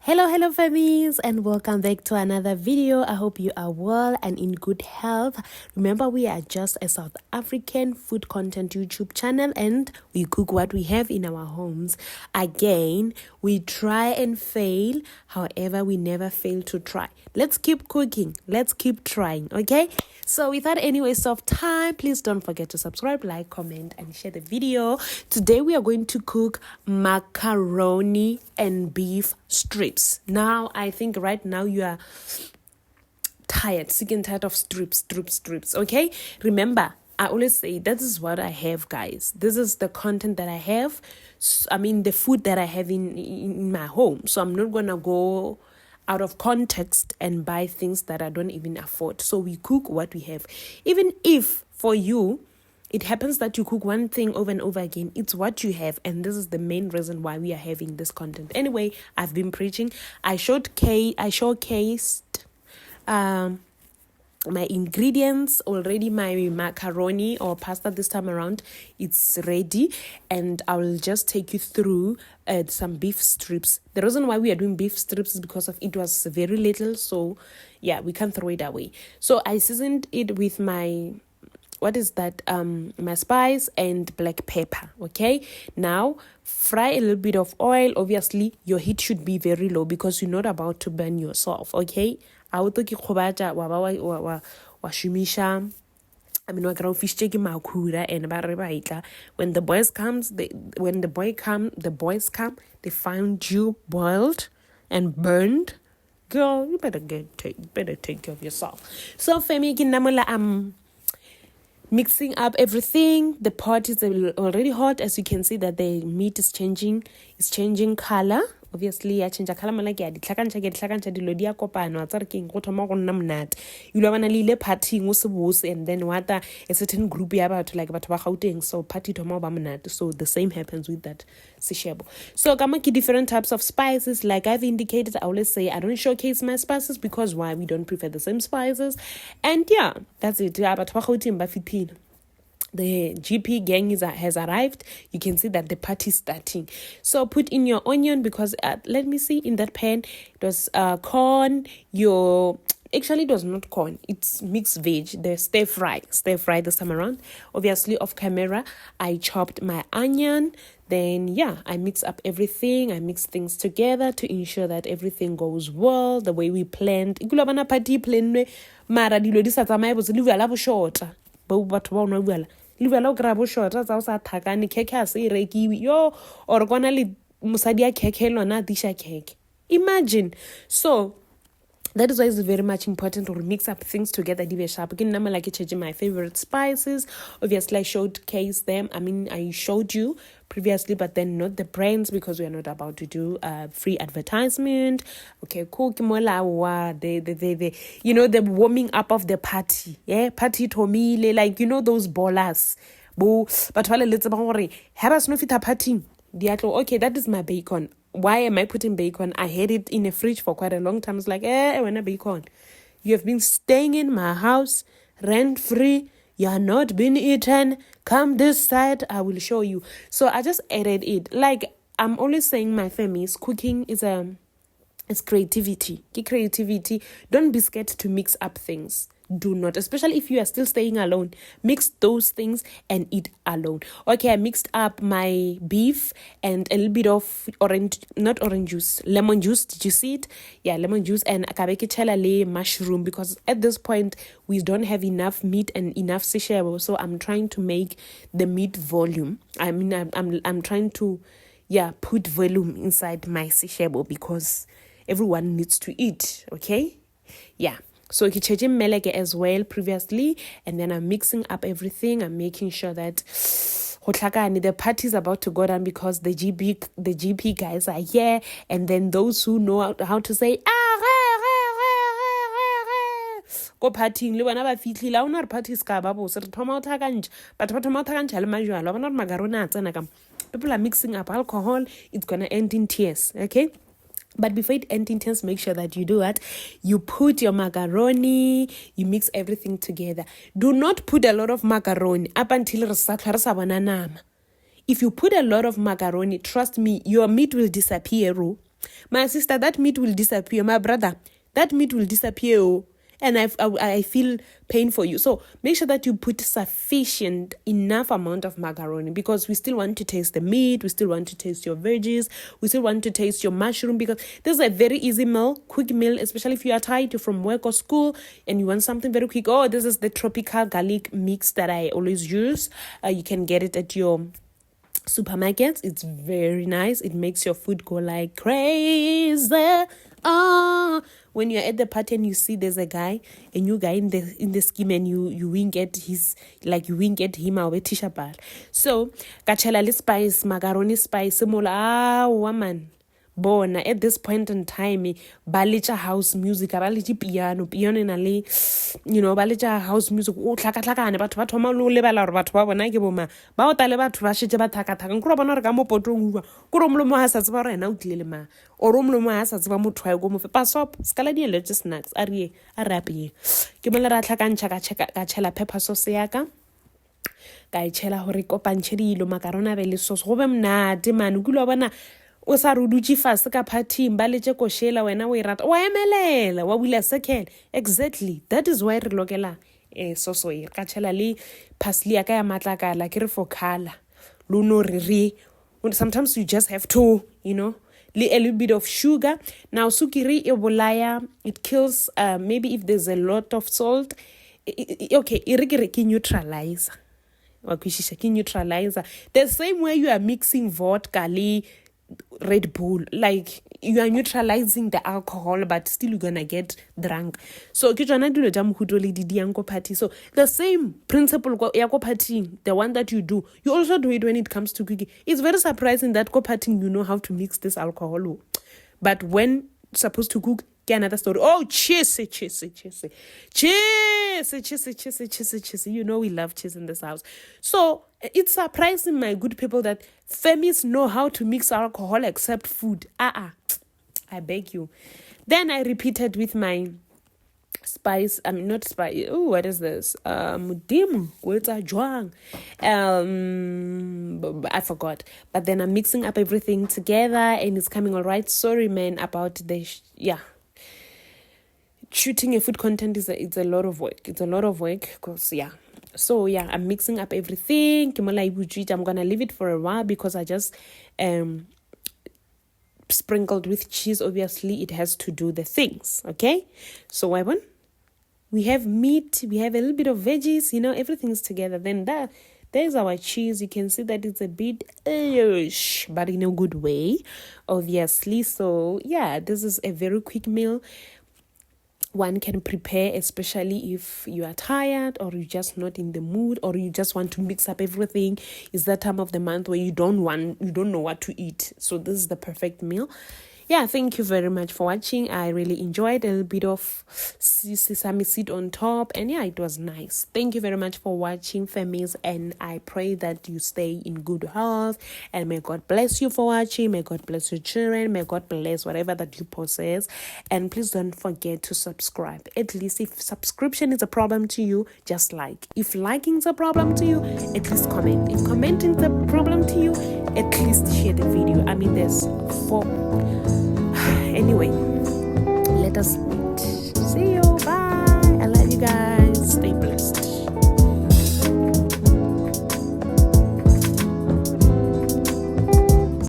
Hello famies, and welcome back to another video. I hope you are well and in good health. Remember, we are just a South African food content YouTube channel and we cook what we have in our homes. Again, we try and fail, however we never fail to try. Let's keep cooking, let's keep trying, okay? So without any waste of time, please don't forget to subscribe, like, comment and share the video. Today we are going to cook macaroni and beef strips. Now I think right now you are tired, sick and tired of strips, okay? Remember, I always say this is what I have, guys. This is the content that I have. The food that I have in my home. So I'm not gonna go out of context and buy things that I don't even afford. So we cook what we have. Even if for you it happens that you cook one thing over and over again, it's what you have, and this is the main reason why we are having this content. Anyway, I've been preaching. I showcased my ingredients already. My macaroni or pasta this time around, it's ready, and I will just take you through some beef strips. The reason why we are doing beef strips is because of it was very little, so yeah, we can't throw it away. So I seasoned it with my my spice and black pepper. Okay, now fry a little bit of oil. Obviously your heat should be very low because you're not about to burn yourself. Okay, wa shumisha. Fish chicken makura and barabaita. When the boys come, they find you boiled and burned. Girl, you better take care of yourself. So femi kinamula mixing up everything. The pot is already hot. As you can see that the meat is changing color. Obviously ya change color mala ke a ditlhakantsha dilo di a kopana wa tsare keng go thoma go nna monate ilo bana le ile party ngo se bose, and then wata a certain group ya batho like batho ba Gauteng, so party thoma ba monate. So the same happens with that seshebo. So kama ke different types of spices, like I've indicated, I always say I don't showcase my spices because why? We don't prefer the same spices. And yeah, that's it. Batho ba Gauteng ba fiphile. The GP gang has arrived. You can see that the party is starting. So put in your onion because let me see, in that pan it was corn. Actually it was not corn, it's mixed veg, the stir fry this time around. Obviously off camera I chopped my onion. Then yeah, I mix up everything. I mix things together to ensure that everything goes well the way we planned. Ikulabana party plan mara dilo di sa tsamaye botse le bua bo shorta ba batho ba ona bua le bua o grabo shorta tsa o sa thakane keke a se rekiwi yo or kona le musadi a keke lona disha keke. Imagine. So that is why it's very much important to mix up things together. Dibe sharp. Again, I'm like changing my favorite spices. Obviously, I showcased them. I showed you previously, but then not the brands because we are not about to do free advertisement. Okay, cool. The the warming up of the party. Yeah, party tomile, like those ballers. But while let's about have us no fit a party. Okay, that is my bacon. Why am I putting bacon? I had it in the fridge for quite a long time. It's like, when a bacon. You have been staying in my house, rent-free. You are not been eaten. Come this side, I will show you. So I just added it. Like, I'm always saying, my famies, cooking is it's creativity. Creativity. Don't be scared to mix up things. Do not, especially if you are still staying alone, mix those things and eat alone. Okay, I mixed up my beef and a little bit of lemon juice. Did you see it? Yeah, lemon juice and kabeke mushroom, because at this point we don't have enough meat and enough seshebo. So I'm trying to make the meat volume. I'm trying to put volume inside my seshebo because everyone needs to eat. Okay, yeah. So kicheje meleke as well previously, and then I'm mixing up everything. I'm making sure that the party is about to go down because the GP guys are here, and then those who know how to say go partying le bona ba fitlhile a ona re party ska ba bose re thoma o thakantša batho ba thoma o thakantša le majwalo ba bona re macaroni a tsena ka. People are mixing up alcohol. It's gonna end in tears. Okay. But before it ends in tears, make sure that you do what? You put your macaroni, you mix everything together. Do not put a lot of macaroni up until If you put a lot of macaroni, trust me, your meat will disappear. My sister, that meat will disappear. My brother, that meat will disappear. Oh. And I feel pain for you. So make sure that you put sufficient enough amount of macaroni, because we still want to taste the meat, we still want to taste your veggies, we still want to taste your mushroom, because this is a very easy meal, quick meal, especially if you are tired, you're from work or school and you want something very quick. Oh, this is the tropical garlic mix that I always use. You can get it at your supermarkets. It's very nice. It makes your food go like crazy. Oh, when you're at the party and you see there's a guy, a new guy in the scheme, and you wink at him away tishabal. So kachela spice, macaroni spice, mola woman. Bona at this point in time, balicha house music, balicha piano na le, balicha house music. O tlaka ne batho ba thoma lo lebala re batho ba bona ke boma ba o tale batho ba shetse ba thaka nkro bona re ka mo potong uwa ko ro mlomo ha sa tseba re na o tlile le ma o ro mlomo ha sa tseba motho ya go mo fe pa sop skala di allergy snacks a rapi ke mo le ra tlhakantsha ka chela pepper sauce ya ka e chela hore kopantse dilo macaroni be le sauce go be mnate man kulo bona o sa rudutse fast ka party ba letse ko shela wena o irata wa emelela wa bula second. Exactly, that is why re lokela soso e ka tshela le parsley ya ka ya matlakala ke re for color lo no re sometimes you just have to a little bit of sugar. Now sukiri e bolaya, it kills maybe if there's a lot of salt. Okay, ke neutralizer wa kwishisha ke neutralizer the same way you are mixing vodka le Red Bull, like you are neutralizing the alcohol, but still you're gonna get drunk. So ke jana dilo jam hudo le didi yang ko party. So the same principle ya ko party, the one that you do, you also do it when it comes to cooking. It's very surprising that ko party you know how to mix this alcohol, but when supposed to cook, get another story. Oh, cheese. You know we love cheese in this house. So it's surprising, my good people, that famies know how to mix alcohol except food. I beg you. Then I repeated with my spice. I mean, not spice. Oh, what is this? Mudimu. I forgot. But then I'm mixing up everything together and it's coming all right. Sorry, man, about the shooting a food content it's a lot of work. It's a lot of work because So I'm mixing up everything. I'm gonna leave it for a while because I just sprinkled with cheese. Obviously, it has to do the things. Okay, so we have meat, we have a little bit of veggies. Everything's together. Then there's our cheese. You can see that it's a bit but in a good way, obviously. So this is a very quick meal one can prepare, especially if you are tired or you're just not in the mood or you just want to mix up everything. It's that time of the month where you don't know what to eat. So this is the perfect meal. Thank you very much for watching. I really enjoyed a little bit of sesame seed on top, and it was nice. Thank you very much for watching, famies, and I pray that you stay in good health, and may God bless you for watching. May God bless your children. May God bless whatever that you possess, and please don't forget to subscribe. At least if subscription is a problem to you, just like. If liking is a problem to you, at least comment. If commenting is a problem to you, at least share the video. I mean, there's 4. Anyway, let us